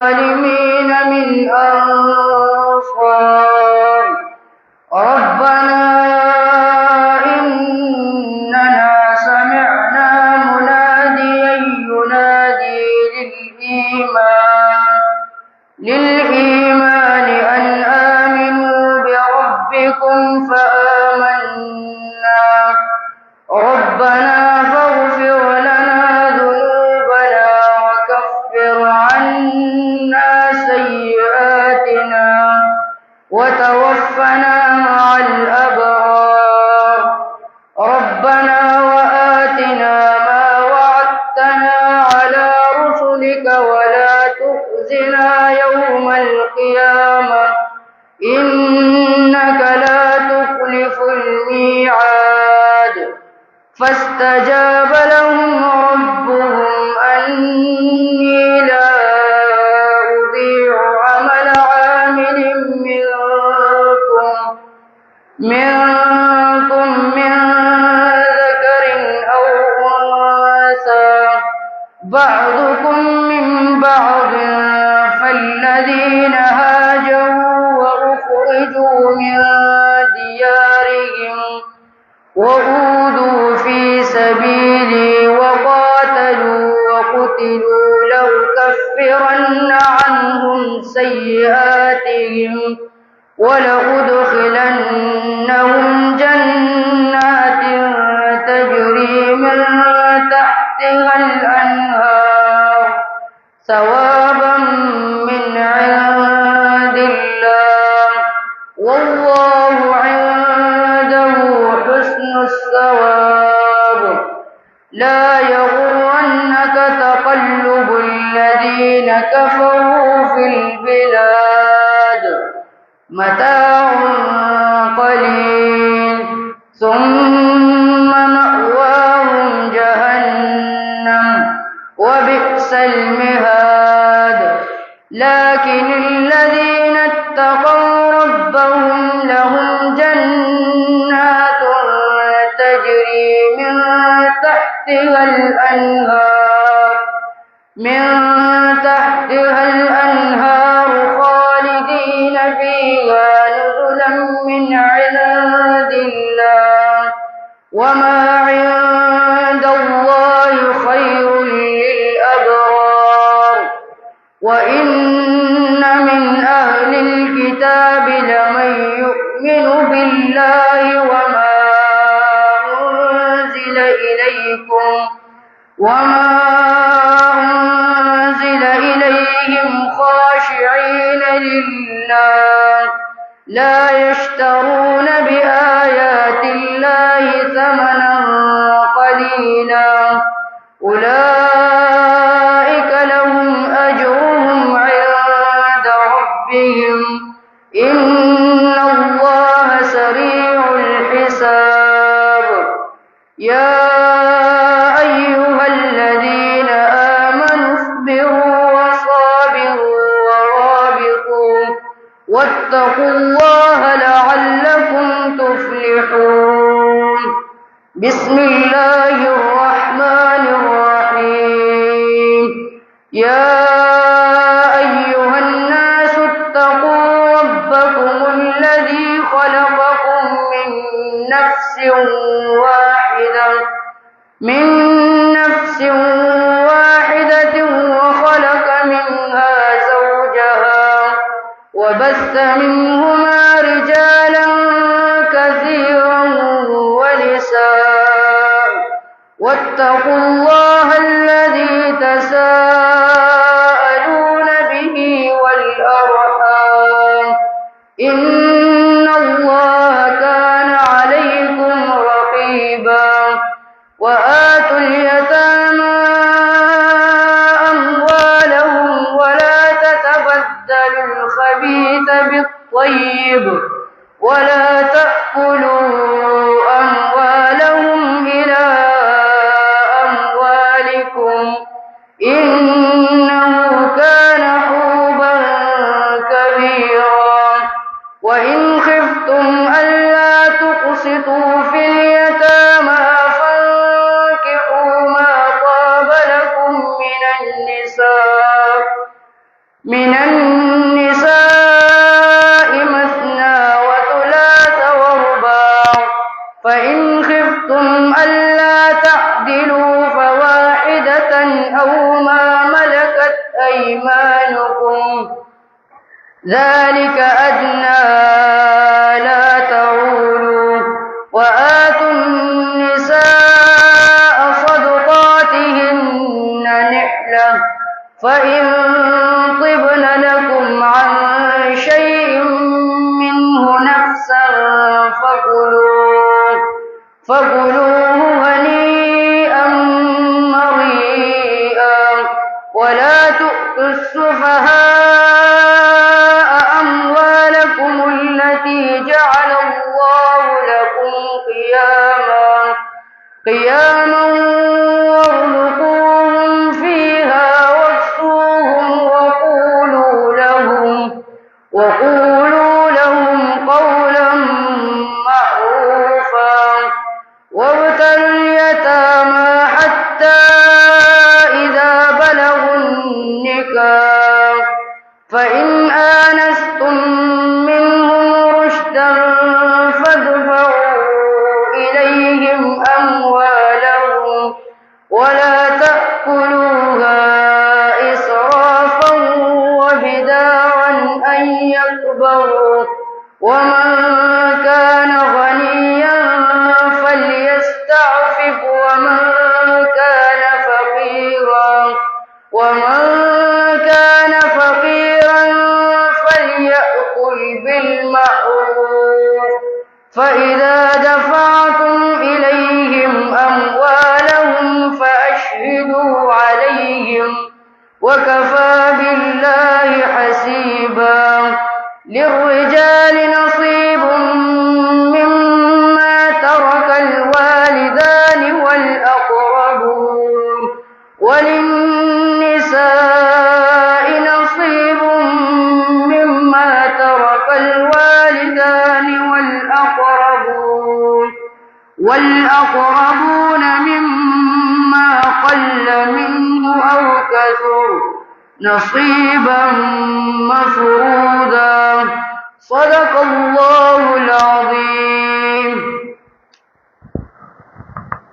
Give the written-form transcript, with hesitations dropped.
الظالمين من أنصار ربنا إننا سمعنا مناديا ينادي للإيمان أن آمنوا بربكم فآمنا ربنا فاغفر لنا ذنوبنا وكفر عنا سيئاتنا وتوفنا مع الأبرار ربنا وآتنا ما وعدتنا على رسلك ولا تخزنا يوم القيامة إنك لا تخلف الميعاد فاستجاب لهم ربهم أني لا أضيع عمل عامل منكم من ذكر أو أنثى بعضكم من بعض فالذين هاجروا وأخرجوا من ديارهم وأوذوا في سبيلي وقاتلوا وقتلوا لأكفرن عنهم سيئاتهم ولأدخلنهم جنات تجري من تحتها الأنهار ثوابا من عند الله والله عنده حسن الثواب لا يغرنك تقلب الذين كفروا في البلاد متاع قليل ثم مأواهم جهنم وبئس المهاد لكن الذين اتقوا ربهم لهم جنات تجري من تحتها الأنهار خالدين فيها نزلا من عند الله وما عند الله خير للأبرار وإن من أهل الكتاب لمن يؤمن بالله وما أنزل إليهم خاشعين لله لا يشترون بآيات الله ثمنا قليلا أولئك لهم أجرهم عند ربهم إن الله سريع الحساب يا أيها الذين آمنوا اصبروا وصابروا ورابطوا واتقوا الله لعلكم تفلحون بسم الله الرحمن الرحيم يا أيها الناس اتقوا ربكم الذي خلقكم من نفس واحدة وخلق منها زوجها وبث منهما رجالا كثيرا ونساء واتقوا الله الذي تساءلون به والأرحام إن الله كان عليكم رقيبا وآتوا اليتامى أموالهم ولا تتبدلوا الخبيث بالطيب ولا تأكلوا أموالهم إلى أموالكم إنه كان حوبا كبيرا وإن خفتم ألا تقسطوا في اليتامى فانكحوا ما طاب لكم من النساء من النساء مثنى وثلاث ورباع فإن خفتم ألا تعدلوا فواحدة أو ما ملكت أيمانكم ذلك أدنى لا تعولوا وآتوا النساء صدقاتهن نحلة فإن طبن لكم عن شيء منه نفسا فكلوه هنيئا مريئا ولا تؤتوا السفهاء أموالكم التي جعل الله لكم قياما وارزقوهم فيها واكسوهم وقولوا لهم قولا معروفا وابتلوا اليتامى حتى إذا بلغوا النكاح فإن آنستم منهم رشدا فادفعوا إليهم أموالهم ولا تأكلوها إسرافا وبدارا أن يكبروا ومن كان غنيا فليستعفف ومن كان فقيرا فليأكل بالمعروف فإذا دفعتم إليهم أموالهم فأشهدوا عليهم وكفى بالله حسيبا للرجال نصيب مما ترك الوالدان والأقربون وللنساء نصيب مما ترك الوالدان والأقربون مما قل منه أو كثر نصيبا مفروضا صدق الله العظيم.